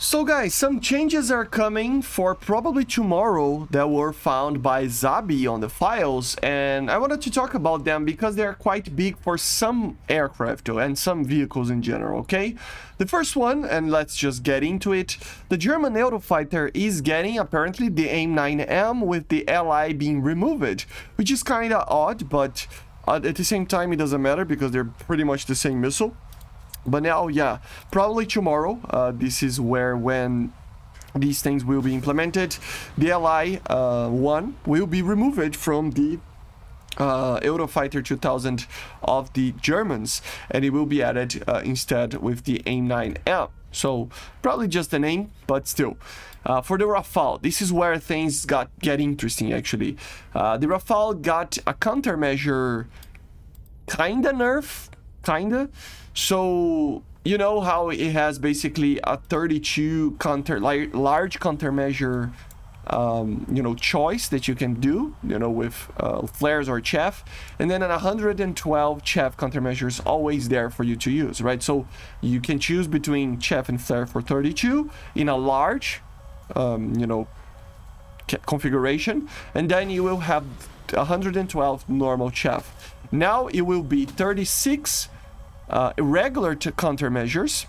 So guys, some changes are coming for probably tomorrow that were found by Gszabi on the files, and I wanted to talk about them because they are quite big for some aircraft and some vehicles in general, okay? The first one, and let's just get into it, the German Eurofighter is getting apparently the AIM-9M with the LI being removed, which is kind of odd, but at the same time it doesn't matter because they're pretty much the same missile. But now, yeah, probably tomorrow, this is when these things will be implemented. The LI-1 will be removed from the Eurofighter 2000 of the Germans, and it will be added instead with the AIM-9M. So, probably just the name, but still. For the Rafale, this is where things get interesting, actually. The Rafale got a countermeasure kinda nerf, kinda. So, you know how it has basically a 32 large countermeasure, choice that you can do, with flares or chaff, and then 112 chaff countermeasures always there for you to use, right? So you can choose between chaff and flare for 32 in a large, configuration, and then you will have 112 normal chaff. Now it will be 36 irregular countermeasures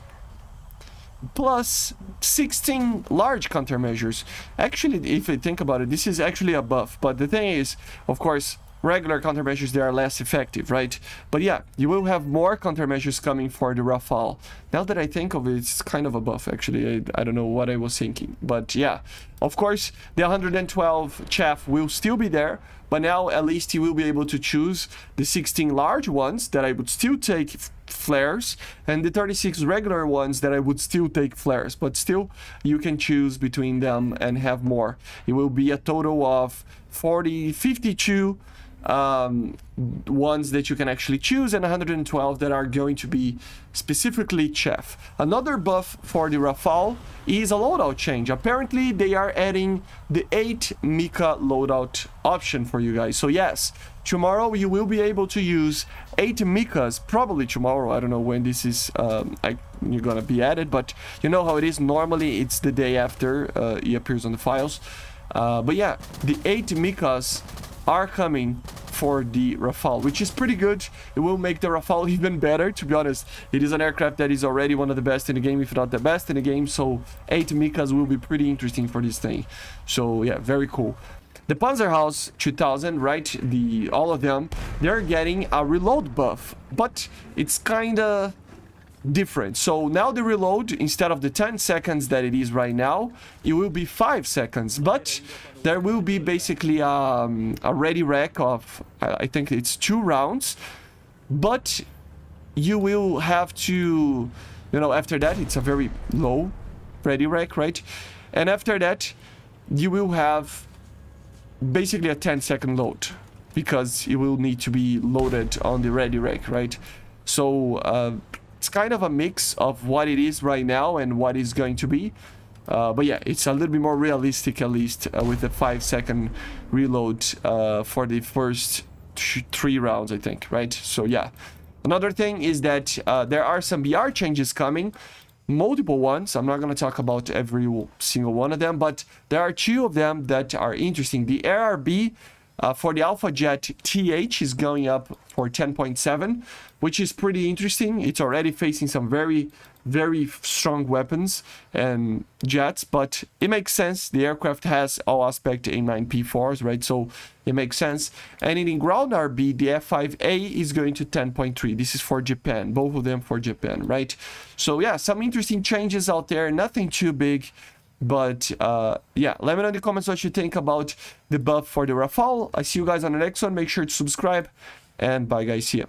plus 16 large countermeasures. Actually, if you think about it, this is actually a buff, but the thing is, of course, regular countermeasures, they are less effective, right? But yeah, you will have more countermeasures coming for the Rafale. Now that I think of it, it's kind of a buff, actually. I don't know what I was thinking, but yeah, of course, the 112 chaff will still be there, but now at least you will be able to choose the 16 large ones that I would still take flares, and the 36 regular ones that I would still take flares, but still you can choose between them and have more. It will be a total of 52 ones that you can actually choose, and 112 that are going to be specifically chaff. Another buff for the Rafale is a loadout change. Apparently they are adding the 8 MICA loadout option for you guys. So yes, tomorrow you will be able to use 8 MICAs, probably tomorrow. I don't know when this is you're gonna be added, but you know how it is. Normally it's the day after it appears on the files. But yeah, the 8 MICAs are coming for the Rafale, which is pretty good. It will make the Rafale even better, to be honest. It is an aircraft that is already one of the best in the game, if not the best in the game, so 8 MICAs will be pretty interesting for this thing. So yeah, very cool. The Panzerhaus 2000, right, all of them, they're getting a reload buff, but it's kinda different. So now the reload, instead of the 10 seconds that it is right now, it will be 5 seconds, but there will be basically a ready rack of, I think it's 2 rounds, but you will have to, after that, it's a very low ready rack, right? And after that, you will have basically a 10-second load, because it will need to be loaded on the ready rack, right? So it's kind of a mix of what it is right now and what it's going to be. But yeah, it's a little bit more realistic, at least, with the 5-second reload for the first 3 rounds, I think, right? So yeah. Another thing is that there are some BR changes coming. Multiple ones. I'm not going to talk about every single one of them, but there are 2 of them that are interesting. The ARB for the Alpha Jet TH is going up for 10.7, which is pretty interesting. It's already facing some very, very strong weapons and jets, but it makes sense. The aircraft has all aspect A9P4s, right? So it makes sense. And in ground RB, the F5A is going to 10.3. This is for Japan, both of them for Japan, right? So yeah, some interesting changes out there, nothing too big. But yeah, let me know in the comments what you think about the buff for the Rafale. I see you guys on the next one. Make sure to subscribe, and bye guys, see ya.